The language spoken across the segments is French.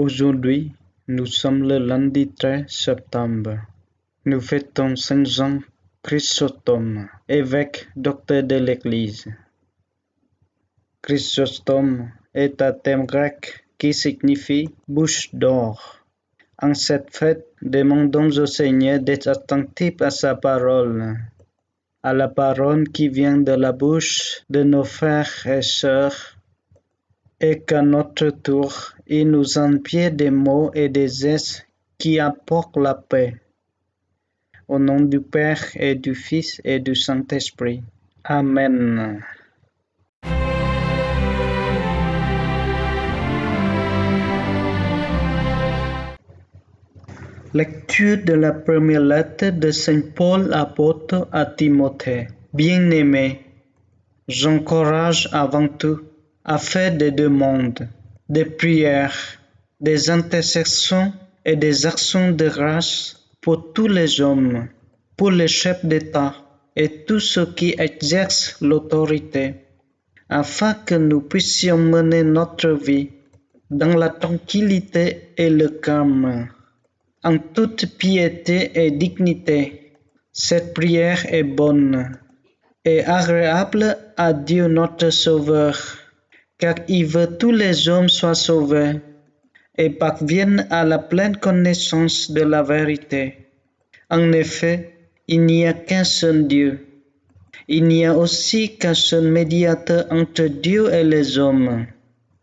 Aujourd'hui, nous sommes le lundi 13 septembre. Nous fêtons Saint Jean Chrysostome, évêque docteur de l'Église. Chrysostome est un terme grec qui signifie bouche d'or. En cette fête, demandons au Seigneur d'être attentif à sa parole, à la parole qui vient de la bouche de nos frères et sœurs, et qu'à notre tour, il nous envoie des mots et des gestes qui apportent la paix. Au nom du Père et du Fils et du Saint-Esprit. Amen. Lecture de la première lettre de Saint Paul apôtre à Timothée. Bien-aimé, j'encourage avant tout à faire des demandes, des prières, des intercessions et des actions de grâce pour tous les hommes, pour les chefs d'État et tous ceux qui exercent l'autorité, afin que nous puissions mener notre vie dans la tranquillité et le calme, en toute piété et dignité. Cette prière est bonne et agréable à Dieu notre Sauveur, car il veut que tous les hommes soient sauvés et parviennent à la pleine connaissance de la vérité. En effet, il n'y a qu'un seul Dieu. Il n'y a aussi qu'un seul médiateur entre Dieu et les hommes,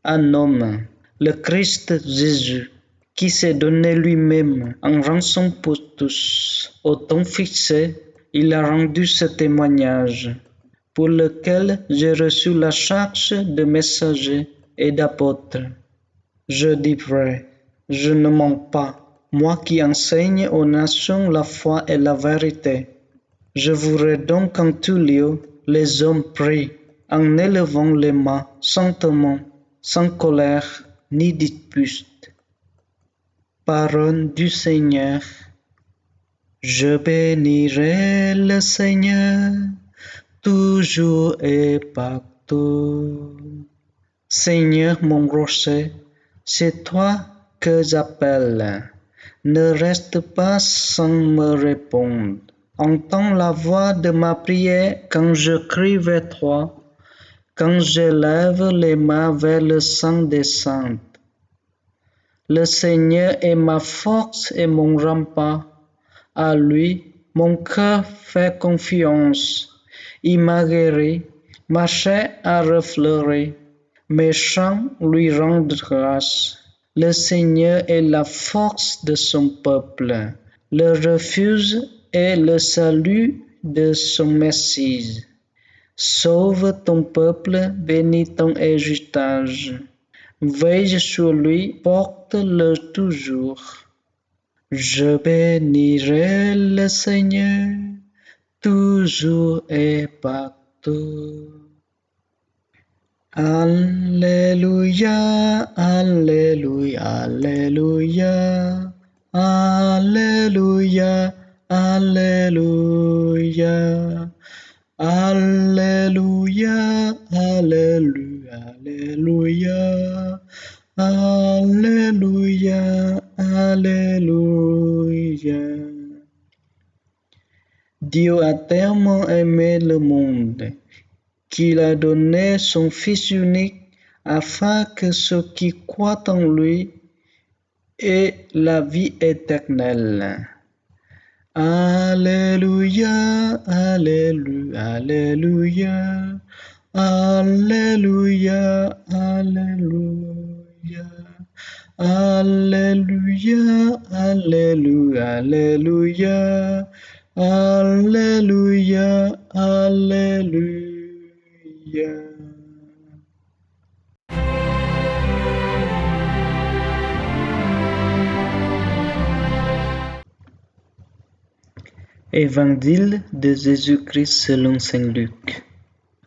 un homme, le Christ Jésus, qui s'est donné lui-même en rançon pour tous. Au temps fixé, il a rendu ce témoignage, pour lequel j'ai reçu la charge de messager et d'apôtre. Je dis vrai, je ne mens pas, moi qui enseigne aux nations la foi et la vérité. Je voudrais donc qu'en tout lieu, les hommes prient, en élevant les mains, saintement, sans colère ni dispute. Parole du Seigneur. Je bénirai le Seigneur, toujours et partout. Seigneur mon rocher, c'est toi que j'appelle. Ne reste pas sans me répondre. Entends la voix de ma prière quand je crie vers toi, quand j'élève les mains vers le Saint des Saints. Le Seigneur est ma force et mon rempart. À lui, mon cœur fait confiance. Il m'a guéri, ma chair a refleuré. Mes chants lui rendent grâce. Le Seigneur est la force de son peuple, le refuge et le salut de son Messie. Sauve ton peuple, bénis ton héritage. Veille sur lui, porte-le toujours. Je bénirai le Seigneur, toujours et partout. Alléluia, Alléluia, Alléluia, Alléluia, Alléluia, Alléluia, Alléluia, Alléluia, Alléluia, Alléluia. Dieu a tellement aimé le monde qu'il a donné son Fils unique afin que ceux qui croient en lui aient la vie éternelle. Alléluia, Alléluia, Alléluia, Alléluia, Alléluia, Alléluia, Alléluia, Alléluia, Alléluia, Alléluia. Évangile de Jésus-Christ selon saint Luc.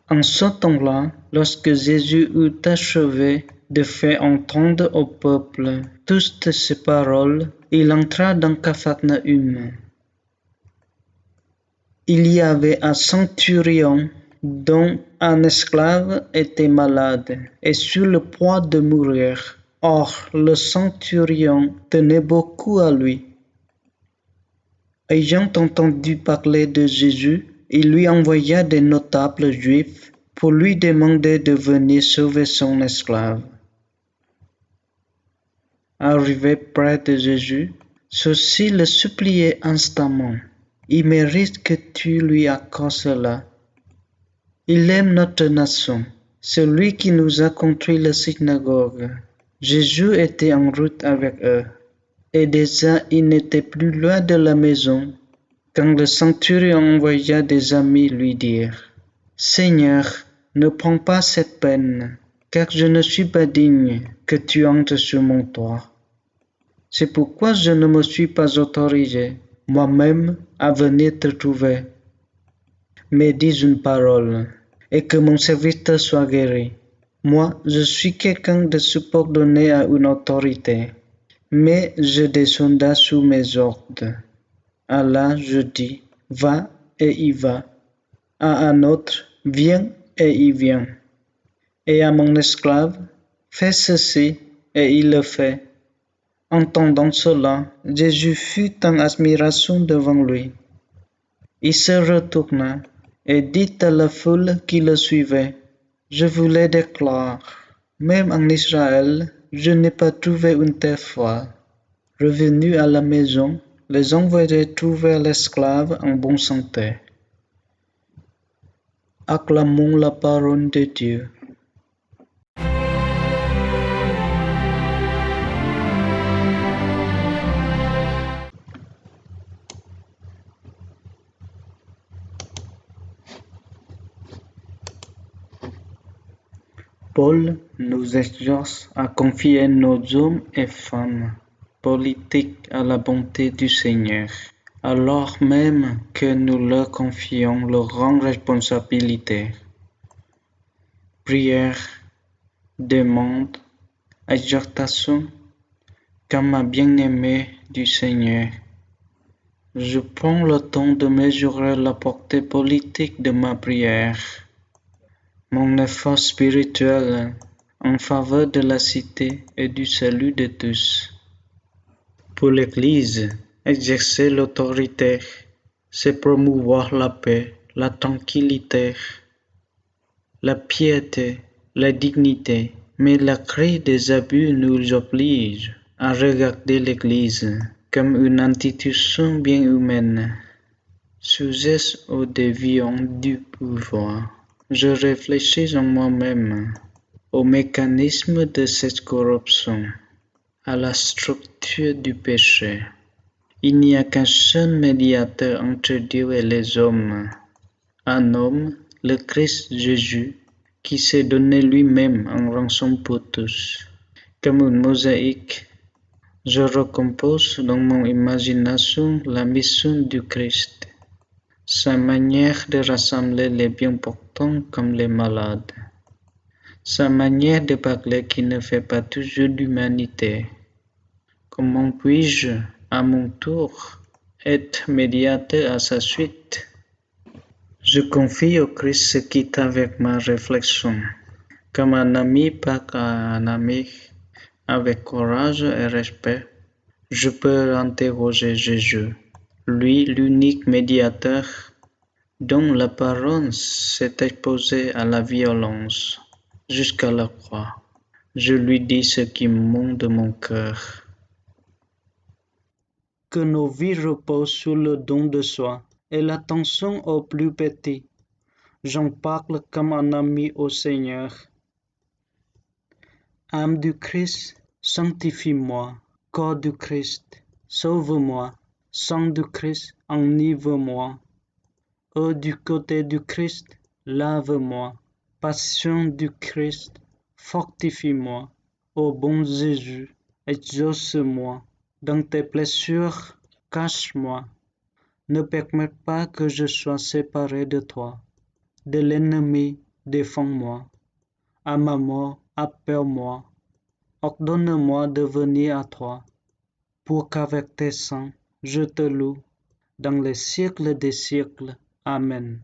En ce temps-là, lorsque Jésus eut achevé de faire entendre au peuple toutes ces paroles, il entra dans Capharnaüm. Il y avait un centurion dont un esclave était malade et sur le point de mourir. Or, le centurion tenait beaucoup à lui. Ayant entendu parler de Jésus, il lui envoya des notables juifs pour lui demander de venir sauver son esclave. Arrivé près de Jésus, ceux-ci le suppliaient instamment. Il mérite que tu lui accordes cela. Il aime notre nation, celui qui nous a construit la synagogue. Jésus était en route avec eux, et déjà il n'était plus loin de la maison, quand le centurion envoya des amis lui dire, « Seigneur, ne prends pas cette peine, car je ne suis pas digne que tu entres sur mon toit. C'est pourquoi je ne me suis pas autorisé, moi-même, à venir te trouver. Mais dis une parole, et que mon serviteur soit guéri. Moi, je suis quelqu'un de subordonné à une autorité, mais j'ai des soldats sous mes ordres. À l'un, je dis, va et il va. À un autre, viens et il vient. Et à mon esclave, fais ceci et il le fait. » Entendant cela, Jésus fut en admiration devant lui. Il se retourna et dit à la foule qui le suivait, « Je vous le déclare, même en Israël, je n'ai pas trouvé une telle foi. » Revenu à la maison, les envoyés trouvèrent l'esclave en bonne santé. Acclamons la parole de Dieu. Paul nous exhorte à confier nos hommes et femmes politiques à la bonté du Seigneur, alors même que nous leur confions leur grande responsabilité. Prière, demande, exhortation, comme un bien-aimé du Seigneur. Je prends le temps de mesurer la portée politique de ma prière. Mon effort spirituel en faveur de la cité et du salut de tous. Pour l'Église, exercer l'autorité, c'est promouvoir la paix, la tranquillité, la piété, la dignité, mais la crise des abus nous oblige à regarder l'Église comme une institution bien humaine, sujette aux déviants du pouvoir. Je réfléchis en moi-même au mécanisme de cette corruption, à la structure du péché. Il n'y a qu'un seul médiateur entre Dieu et les hommes, un homme, le Christ Jésus, qui s'est donné lui-même en rançon pour tous. Comme une mosaïque, je recompose dans mon imagination la mission du Christ, sa manière de rassembler les bien portants comme les malades, sa manière de parler qui ne fait pas toujours d'humanité. Comment puis-je, à mon tour, être médiateur à sa suite? Je confie au Christ ce qui est avec ma réflexion. Comme un ami parle à un ami avec courage et respect, je peux interroger Jésus, lui l'unique médiateur dont la parole s'est exposée à la violence jusqu'à la croix. Je lui dis ce qui monte de mon cœur. Que nos vies reposent sur le don de soi et l'attention aux plus petits. J'en parle comme un ami au Seigneur. Âme du Christ, sanctifie-moi. Corps du Christ, sauve-moi. Sang du Christ, enivre-moi. Eau du côté du Christ, lave-moi. Passion du Christ, fortifie-moi. Ô bon Jésus, exauce-moi. Dans tes blessures, cache-moi. Ne permets pas que je sois séparé de toi. De l'ennemi, défends-moi. À ma mort, appelle-moi. Ordonne-moi de venir à toi, pour qu'avec tes saints, je te loue dans les siècles des siècles. Amen.